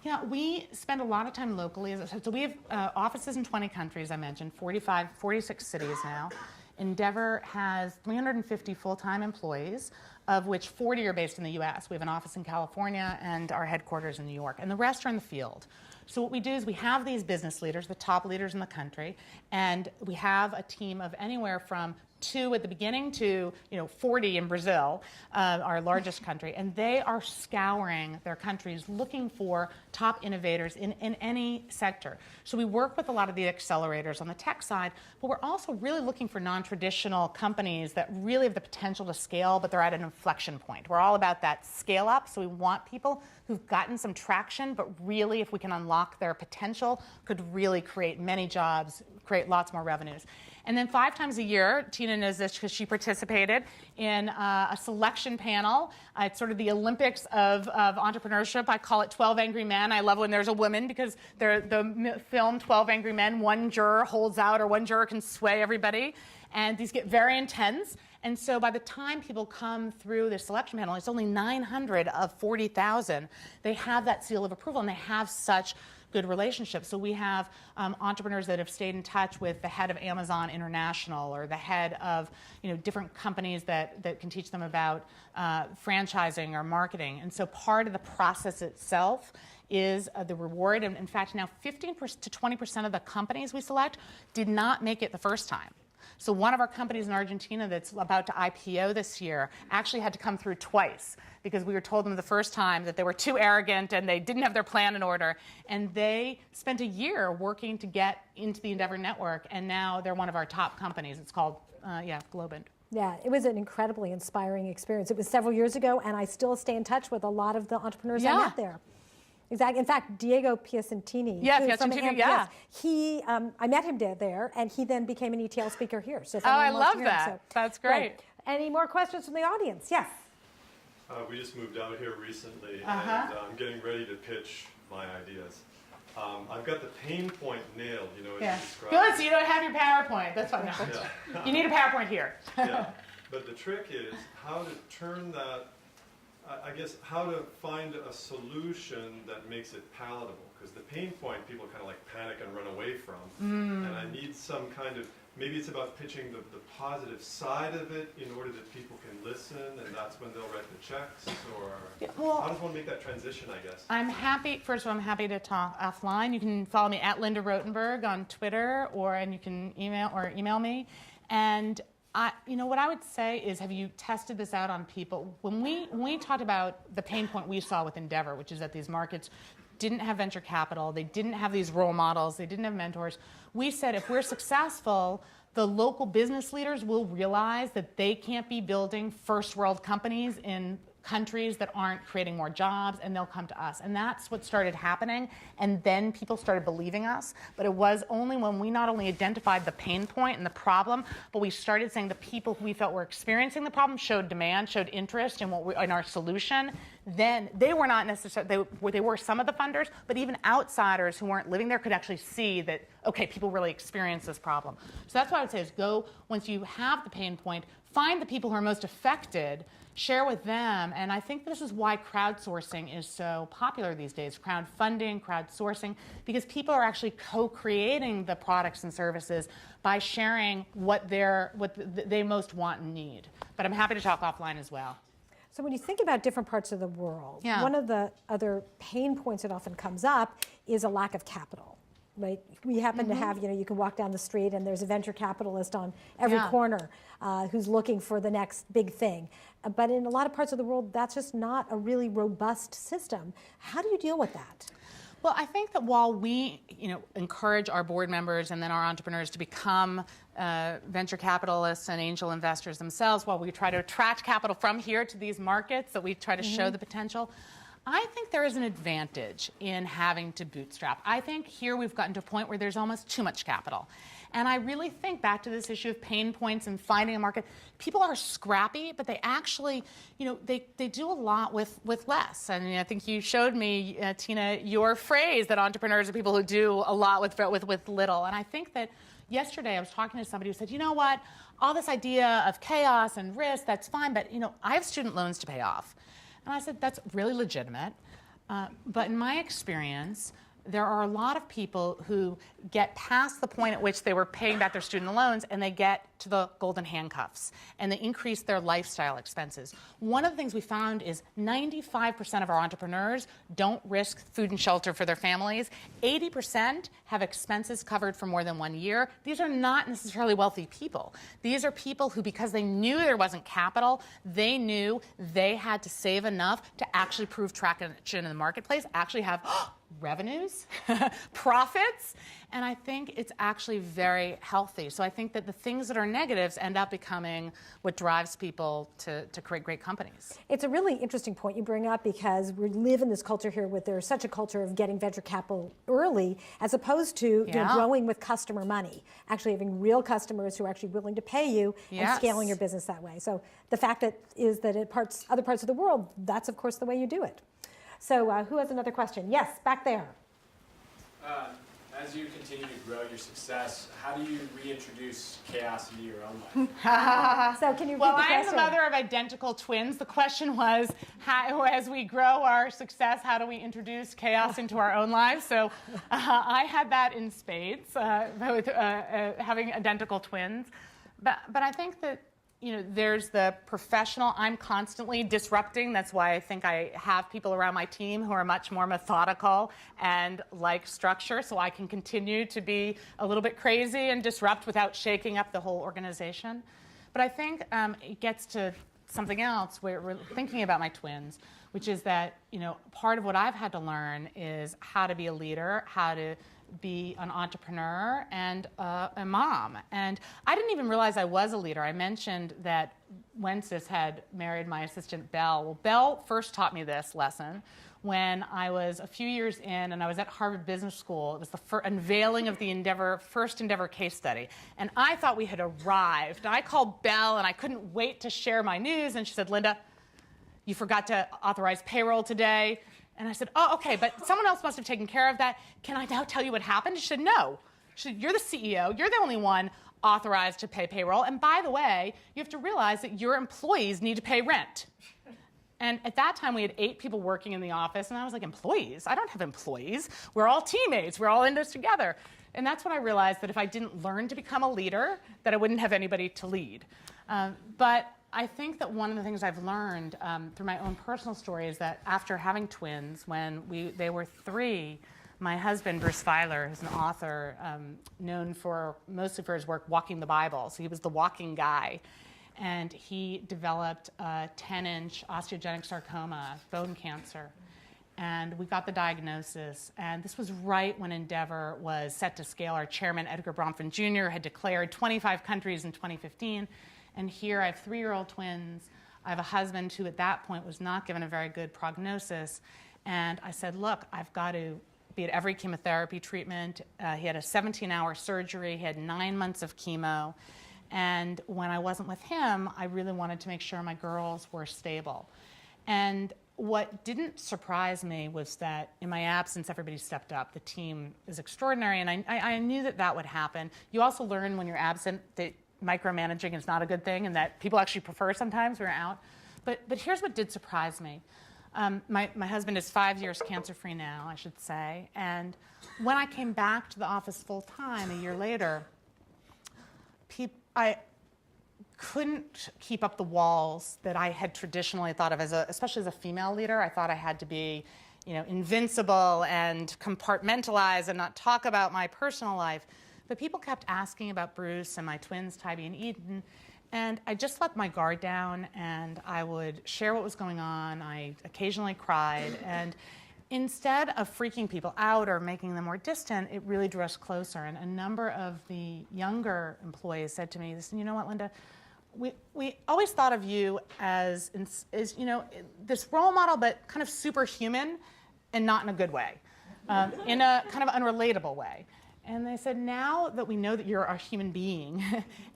Yeah, we spend a lot of time locally. As I said, so we have offices in 20 countries, I mentioned, 46 cities now. Endeavor has 350 full-time employees, of which 40 are based in the U.S. We have an office in California and our headquarters in New York, and the rest are in the field. So what we do is we have these business leaders, the top leaders in the country, and we have a team of anywhere from 2 at the beginning to 40 in Brazil, our largest country, and they are scouring their countries looking for top innovators in any sector. So we work with a lot of the accelerators on the tech side, but we're also really looking for non-traditional companies that really have the potential to scale, but they're at an inflection point. We're all about that scale up, so we want people who've gotten some traction, but really, if we can unlock their potential, could really create many jobs, create lots more revenues. And then 5 times a year, Tina knows this because she participated in a selection panel. It's sort of the Olympics of entrepreneurship. I call it 12 Angry Men. I love when there's a woman because the film 12 Angry Men, one juror holds out or one juror can sway everybody. And these get very intense. And so by the time people come through this selection panel, it's only 900 of 40,000. They have that seal of approval and they have such good relationships. So we have entrepreneurs that have stayed in touch with the head of Amazon International or the head of different companies that can teach them about franchising or marketing. And so part of the process itself is the reward. And in fact, now 15% to 20% of the companies we select did not make it the first time. So one of our companies in Argentina that's about to IPO this year actually had to come through twice because we were told them the first time that they were too arrogant and they didn't have their plan in order. And they spent a year working to get into the Endeavor network, and now they're one of our top companies. It's called, Globant. Yeah, it was an incredibly inspiring experience. It was several years ago, and I still stay in touch with a lot of the entrepreneurs I met there. Exactly. In fact, Diego Piacentini, he, I met him there, and he then became an ETL speaker here. So I love that. That's great. Any more questions from the audience? Yes. We just moved out here recently, and I'm getting ready to pitch my ideas. I've got the pain point nailed, as you described. Good, so you don't have your PowerPoint. That's fine. You need a PowerPoint here. But the trick is how to turn that, I guess, how to find a solution that makes it palatable. Because the pain point, people kind of like panic and run away from. And I need some kind of, maybe it's about pitching the positive side of it in order that people can listen, and that's when they'll write the checks, or how does one make that transition, I guess? I'm happy, first of all, I'm happy to talk offline. You can follow me at Linda Rotenberg on Twitter, and you can email me. And what I would say is, have you tested this out on people? When we talked about the pain point we saw with Endeavor, which is that these markets didn't have venture capital, they didn't have these role models, they didn't have mentors. We said if we're successful, the local business leaders will realize that they can't be building first world companies in countries that aren't creating more jobs, and they'll come to us. And that's what started happening, and then people started believing us. But it was only when we not only identified the pain point and the problem, but we started saying the people who we felt were experiencing the problem showed demand, showed interest in in our solution. Then they were not necessarily, they were some of the funders, but even outsiders who weren't living there could actually see that, okay, people really experience this problem. So that's what I would say is go, once you have the pain point, find the people who are most affected, share with them, and I think this is why crowdsourcing is so popular these days, crowdfunding, crowdsourcing, because people are actually co-creating the products and services by sharing what they most want and need. But I'm happy to talk offline as well. So when you think about different parts of the world, one of the other pain points that often comes up is a lack of capital. Right? We happen to have, you can walk down the street and there's a venture capitalist on every corner who's looking for the next big thing. But in a lot of parts of the world, that's just not a really robust system. How do you deal with that? Well, I think that while we, encourage our board members and then our entrepreneurs to become venture capitalists and angel investors themselves, while we try to attract capital from here to these markets, that we try to show the potential, I think there is an advantage in having to bootstrap. I think here we've gotten to a point where there's almost too much capital. And I really think back to this issue of pain points and finding a market. People are scrappy, but they actually, they do a lot with less. And I think you showed me, Tina, your phrase that entrepreneurs are people who do a lot with little. And I think that yesterday I was talking to somebody who said, you know what, all this idea of chaos and risk, that's fine, but I have student loans to pay off. And I said, that's really legitimate. But in my experience, there are a lot of people who get past the point at which they were paying back their student loans and they get to the golden handcuffs and they increase their lifestyle expenses. One of the things we found is 95% of our entrepreneurs don't risk food and shelter for their families. 80% have expenses covered for more than 1 year. These are not necessarily wealthy people. These are people who, because they knew there wasn't capital, they knew they had to save enough to actually prove traction in the marketplace, actually have revenues, profits, and I think it's actually very healthy. So I think that the things that are negatives end up becoming what drives people to create great companies. It's a really interesting point you bring up because we live in this culture here where there's such a culture of getting venture capital early as opposed to growing with customer money, actually having real customers who are actually willing to pay you and scaling your business that way. So the fact is that in other parts of the world, that's of course the way you do it. So who has another question? Yes, back there. As you continue to grow your success, how do you reintroduce chaos into your own life? So can you repeat Well, the I'm question? the mother of identical twins. The question was, as we grow our success, how do we introduce chaos into our own lives? So I had that in spades with having identical twins. But I think that, there's the professional. I'm constantly disrupting. That's why I think I have people around my team who are much more methodical and like structure, so I can continue to be a little bit crazy and disrupt without shaking up the whole organization. But I think it gets to something else where we're thinking about my twins, which is that, part of what I've had to learn is how to be a leader, how to be an entrepreneur and a mom. And I didn't even realize I was a leader. I mentioned that Wences had married my assistant, Belle. Well, Belle first taught me this lesson when I was a few years in and I was at Harvard Business School. It was the unveiling of the first Endeavor case study. And I thought we had arrived. And I called Belle and I couldn't wait to share my news. And she said, Linda, you forgot to authorize payroll today. And I said, oh, okay, but someone else must have taken care of that. Can I now tell you what happened? She said, no. She said, you're the CEO. You're the only one authorized to pay payroll. And by the way, you have to realize that your employees need to pay rent. And at that time, we had 8 people working in the office. And I was like, employees? I don't have employees. We're all teammates. We're all in this together. And that's when I realized that if I didn't learn to become a leader, that I wouldn't have anybody to lead. But I think that one of the things I've learned through my own personal story is that after having twins, when they were 3, my husband, Bruce Feiler, who's an author known mostly for his work walking the Bible. So he was the walking guy. And he developed a 10-inch osteogenic sarcoma, bone cancer. And we got the diagnosis. And this was right when Endeavor was set to scale. Our chairman, Edgar Bronfman Jr., had declared 25 countries in 2015. And here I have 3-year-old twins. I have a husband who at that point was not given a very good prognosis. And I said, look, I've got to be at every chemotherapy treatment. He had a 17-hour surgery. He had 9 months of chemo. And when I wasn't with him, I really wanted to make sure my girls were stable. And what didn't surprise me was that in my absence, everybody stepped up. The team is extraordinary, and I knew that would happen. You also learn when you're absent that micromanaging is not a good thing and that people actually prefer sometimes when you're out. But here's what did surprise me. My husband is 5 years cancer-free now, I should say. And when I came back to the office full-time a year later, I couldn't keep up the walls that I had traditionally thought of, especially as a female leader. I thought I had to be, invincible and compartmentalize and not talk about my personal life. But people kept asking about Bruce and my twins, Tybee and Eden, and I just let my guard down, and I would share what was going on. I occasionally cried, and instead of freaking people out or making them more distant, it really drew us closer. And a number of the younger employees said to me, you know what, Linda, we always thought of you as this role model, but kind of superhuman and not in a good way, in a kind of unrelatable way. And they said, now that we know that you're a human being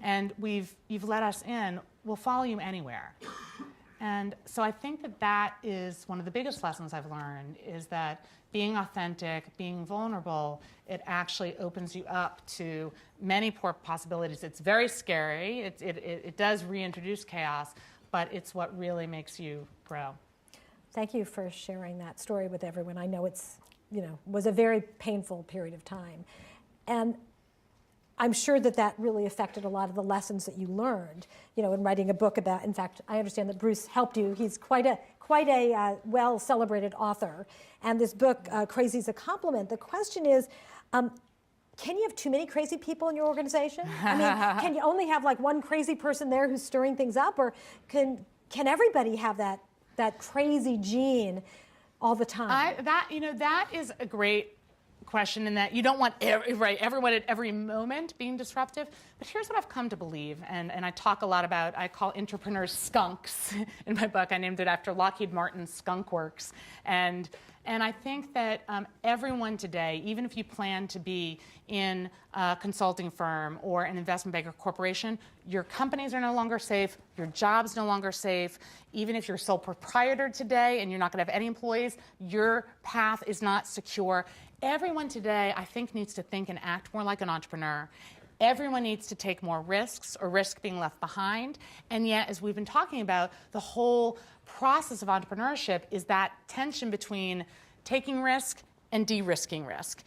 and you've let us in, we'll follow you anywhere. And so I think that is one of the biggest lessons I've learned, is that being authentic, being vulnerable, it actually opens you up to many possibilities. It's very scary. It does reintroduce chaos, but it's what really makes you grow. Thank you for sharing that story with everyone. I know it's, was a very painful period of time. And I'm sure that really affected a lot of the lessons that you learned, in writing a book about. In fact, I understand that Bruce helped you. He's quite a well-celebrated author. And this book, Crazy is a Compliment. The question is, can you have too many crazy people in your organization? I mean, can you only have like one crazy person there who's stirring things up, or can everybody have that crazy gene all the time? That is a great question, in that you don't want everyone at every moment being disruptive. But here's what I've come to believe, and I talk a lot about, I call entrepreneurs skunks in my book. I named it after Lockheed Martin's Skunk Works. And I think that everyone today, even if you plan to be in a consulting firm or an investment bank or corporation, your companies are no longer safe, your job's no longer safe. Even if you're sole proprietor today and you're not going to have any employees, your path is not secure. Everyone today, I think, needs to think and act more like an entrepreneur. Everyone needs to take more risks or risk being left behind. And yet, as we've been talking about, the whole process of entrepreneurship is that tension between taking risk and de-risking risk.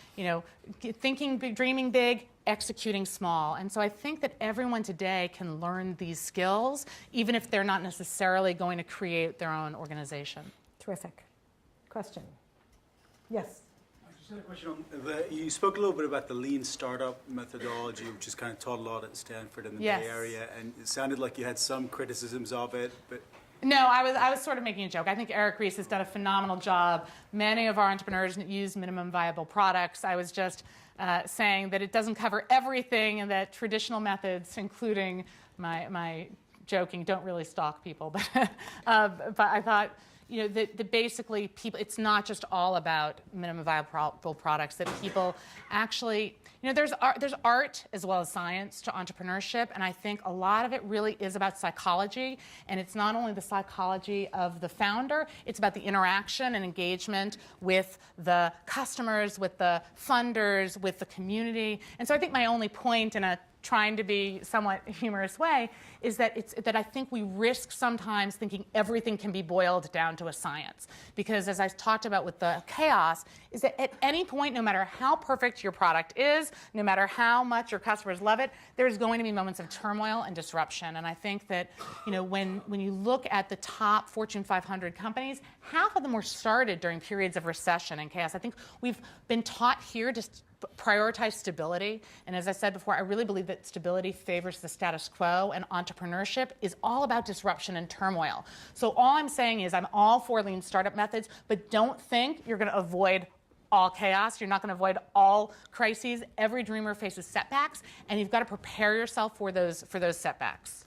Thinking big, dreaming big, executing small. And so I think that everyone today can learn these skills, even if they're not necessarily going to create their own organization. Terrific. Question. Yes. I just had a question on you spoke a little bit about the lean startup methodology, which is kind of taught a lot at Stanford in the Bay Area, and it sounded like you had some criticisms of it, but no, I was sort of making a joke. I think Eric Ries has done a phenomenal job. Many of our entrepreneurs use minimum viable products. I was just saying that it doesn't cover everything and that traditional methods, including my joking, don't really stalk people. But I thought, that basically people, it's not just all about minimum viable products, that people actually, there's art as well as science to entrepreneurship, and I think a lot of it really is about psychology, and it's not only the psychology of the founder, it's about the interaction and engagement with the customers, with the funders, with the community. And so I think my only point in a trying to be somewhat humorous way is that I think we risk sometimes thinking everything can be boiled down to a science. Because as I talked about with the chaos, is that at any point, no matter how perfect your product is, no matter how much your customers love it, there's going to be moments of turmoil and disruption. And I think that when you look at the top Fortune 500 companies, half of them were started during periods of recession and chaos. I think we've been taught here to prioritize stability. And as I said before, I really believe that stability favors the status quo, and entrepreneurship is all about disruption and turmoil. So all I'm saying is I'm all for lean startup methods, but don't think you're going to avoid all chaos. You're not going to avoid all crises. Every dreamer faces setbacks, and you've got to prepare yourself for those setbacks.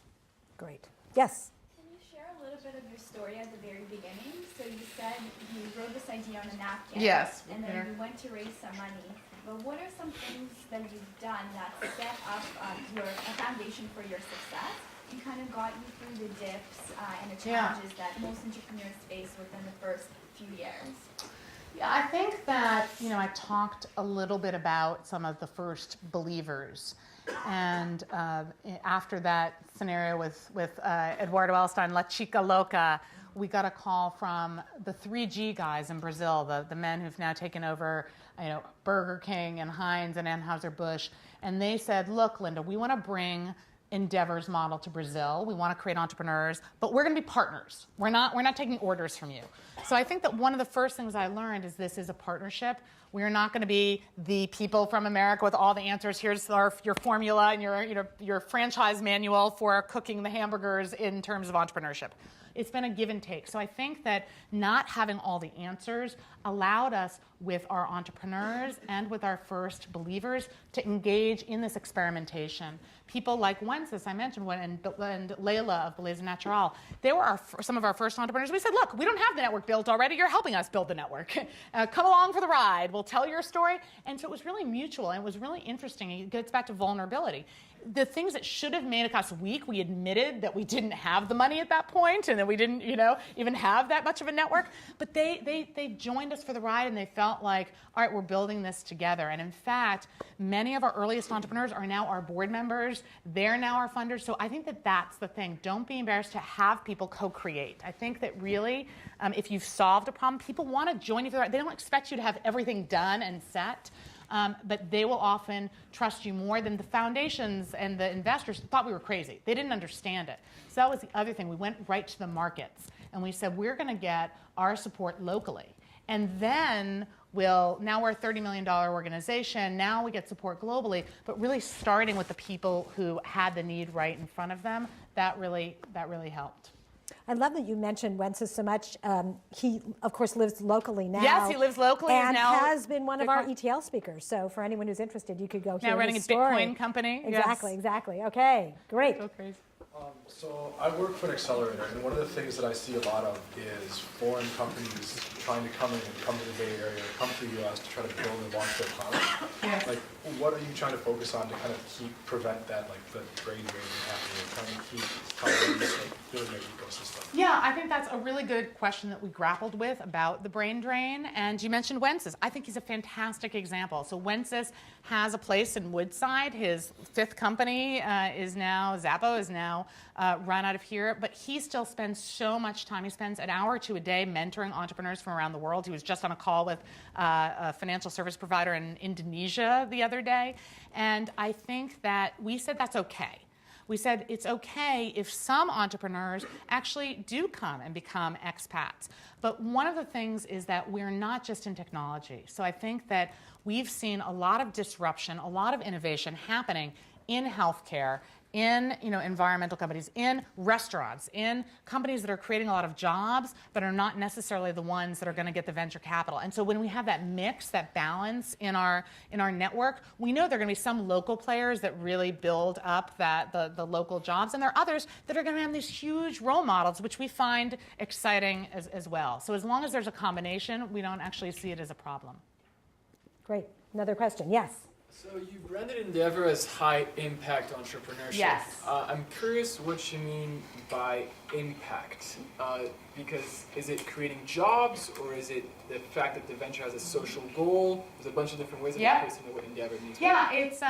Great. Yes? Can you share a little bit of your story at the very beginning? So you said you wrote this idea on a napkin. Yes. And then you went to raise some money. But what are some things that you've done that set up a foundation for your success and kind of got you through the dips and the challenges that most entrepreneurs face within the first few years? Yeah, I think that, I talked a little bit about some of the first believers. And after that scenario with Eduardo Elstein, La Chica Loca, we got a call from the 3G guys in Brazil, the men who've now taken over Burger King and Heinz and Anheuser-Busch. And they said, look, Linda, we want to bring Endeavor's model to Brazil. We want to create entrepreneurs, but we're going to be partners. We're not taking orders from you. So I think that one of the first things I learned is this is a partnership. We are not going to be the people from America with all the answers. Here's your formula and your franchise manual for cooking the hamburgers in terms of entrepreneurship. It's been a give and take. So I think that not having all the answers allowed us with our entrepreneurs and with our first believers to engage in this experimentation. People like Wences, I mentioned, and Layla of Beleza Natural, they were some of our first entrepreneurs. We said, look, we don't have the network built already. You're helping us build the network. Come along for the ride. We'll tell your story. And so it was really mutual, and it was really interesting. It gets back to vulnerability. The things that should have made us weak, we admitted that we didn't have the money at that point and that we didn't, even have that much of a network. But they joined us for the ride, and they felt like, all right, we're building this together. And in fact, many of our earliest entrepreneurs are now our board members. They're now our funders. So I think that that's the thing. Don't be embarrassed to have people co-create. I think that really, if you've solved a problem, people want to join you for the ride. They don't expect you to have everything done and set. But they will often trust you more than the foundations and the investors thought we were crazy. They didn't understand it. So that was the other thing. We went right to the markets, and we said, we're going to get our support locally. And then now we're a $30 million organization. Now we get support globally, but really starting with the people who had the need right in front of them, that really helped. I love that you mentioned Wences so much. He, of course, lives locally now. Yes, he lives locally. And has been one of our ETL speakers. So for anyone who's interested, you could go hear his story. Now running a Bitcoin company. Exactly. Okay, great. So crazy. So I work for an accelerator, and one of the things that I see a lot of is foreign companies trying to come in and come to the Bay Area, come to the U.S. to try to build and launch their product. Yes. Like, what are you trying to focus on to kind of prevent that, like the brain drain happening, trying to keep companies building their ecosystem? Yeah, I think that's a really good question that we grappled with about the brain drain. And you mentioned Wences. I think he's a fantastic example. So Wences has a place in Woodside. His fifth company Zappo is now run out of here. But he still spends so much time. He spends an hour or two a day mentoring entrepreneurs from around the world. He was just on a call with a financial service provider in Indonesia the other day. day. And I think that we said that's okay. We said it's okay if some entrepreneurs actually do come and become expats. But one of the things is that we're not just in technology. So I think that we've seen a lot of disruption, a lot of innovation happening in healthcare, in environmental companies, in restaurants, in companies that are creating a lot of jobs but are not necessarily the ones that are going to get the venture capital. And so when we have that mix, that balance in our network, we know there are going to be some local players that really build up the local jobs, and there are others that are going to have these huge role models, which we find exciting as well. So as long as there's a combination, we don't actually see it as a problem. Great. Another question. Yes. So you branded Endeavor as high impact entrepreneurship. Yes. I'm curious what you mean by impact, because is it creating jobs, or is it the fact that the venture has a social goal? There's a bunch of different ways of expressing what Endeavor means. Yeah, it's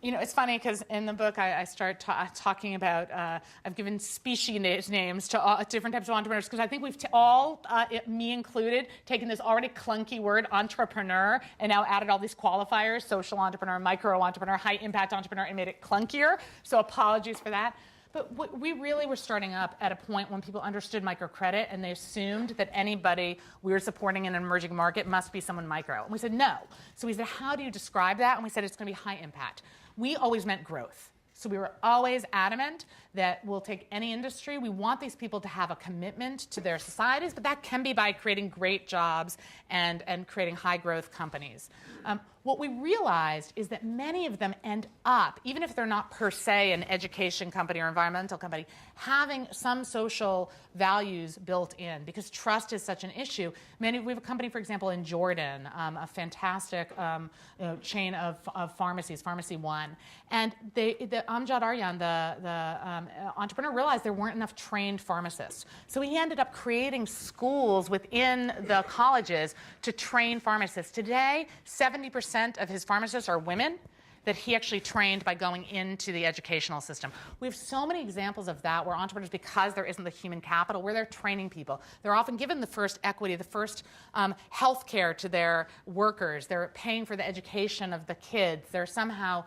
it's funny because in the book I start talking about I've given species names to different types of entrepreneurs, because I think we've all, me included, taken this already clunky word entrepreneur and now added all these qualifiers: social entrepreneur, micro entrepreneur, high impact entrepreneur, and made it clunkier. So apologies for that. But we really were starting up at a point when people understood microcredit, and they assumed that anybody we were supporting in an emerging market must be someone micro. And we said, no. So we said, how do you describe that? And we said, it's going to be high impact. We always meant growth. So we were always adamant that we'll take any industry. We want these people to have a commitment to their societies, but that can be by creating great jobs and creating high growth companies. What we realized is that many of them end up, even if they're not per se an education company or environmental company, having some social values built in, because trust is such an issue. We have a company, for example, in Jordan, a fantastic chain of pharmacies, Pharmacy One, and the Amjad Aryan, the entrepreneur, realized there weren't enough trained pharmacists. So he ended up creating schools within the colleges to train pharmacists. Today, 70% of his pharmacists are women that he actually trained by going into the educational system. We have so many examples of that where entrepreneurs, because there isn't the human capital, where they're training people, they're often given the first equity, the first health care to their workers. They're paying for the education of the kids. They're somehow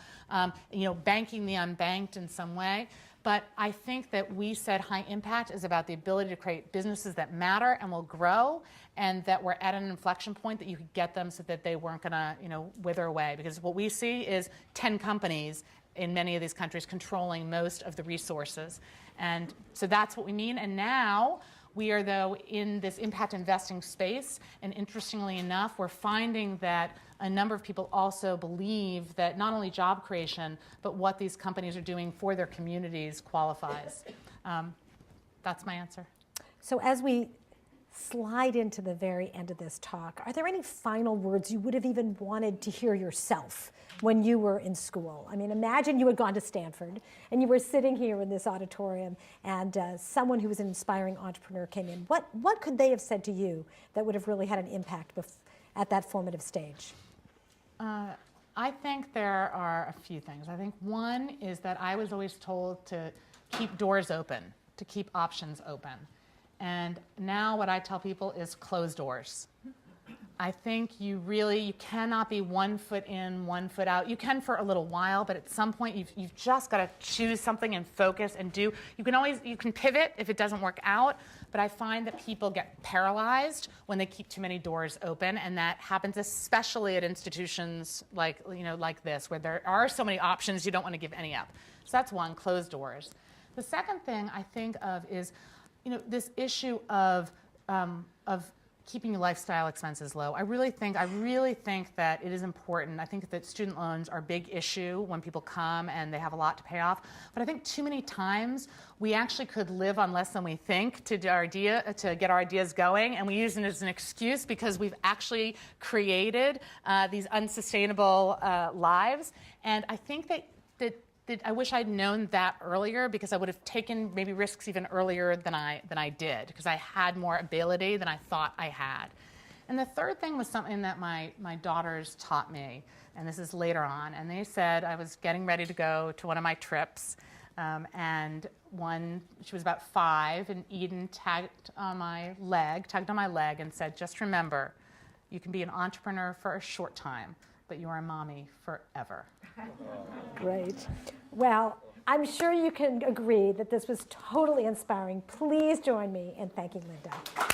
banking the unbanked in some way. But I think that we said high impact is about the ability to create businesses that matter and will grow, and that we're at an inflection point that you could get them so that they weren't going to, wither away. Because what we see is 10 companies in many of these countries controlling most of the resources. And so that's what we mean. And now we are, though, in this impact investing space. And interestingly enough, we're finding that a number of people also believe that not only job creation, but what these companies are doing for their communities qualifies. That's my answer. So as we slide into the very end of this talk, are there any final words you would have even wanted to hear yourself when you were in school? I mean, imagine you had gone to Stanford and you were sitting here in this auditorium, and someone who was an inspiring entrepreneur came in. What could they have said to you that would have really had an impact at that formative stage? I think there are a few things. I think one is that I was always told to keep doors open, to keep options open. And now what I tell people is close doors. I think you cannot be 1 foot in, 1 foot out. You can for a little while, but at some point you've just got to choose something and focus and do. You can pivot if it doesn't work out, but I find that people get paralyzed when they keep too many doors open, and that happens especially at institutions like this, where there are so many options you don't want to give any up. So that's one, closed doors. The second thing I think of is this issue of keeping lifestyle expenses low. I really think that it is important. I think that student loans are a big issue when people come and they have a lot to pay off. But I think too many times we actually could live on less than we think to get our ideas going, and we use it as an excuse because we've actually created these unsustainable lives. And I think that I wish I'd known that earlier, because I would have taken maybe risks even earlier than I did, because I had more ability than I thought I had. And the third thing was something that my daughters taught me, and this is later on. And they said, I was getting ready to go to one of my trips, and she was about 5, and Eden tugged on my leg and said, just remember, you can be an entrepreneur for a short time, but you are a mommy forever. Great. Well, I'm sure you can agree that this was totally inspiring. Please join me in thanking Linda.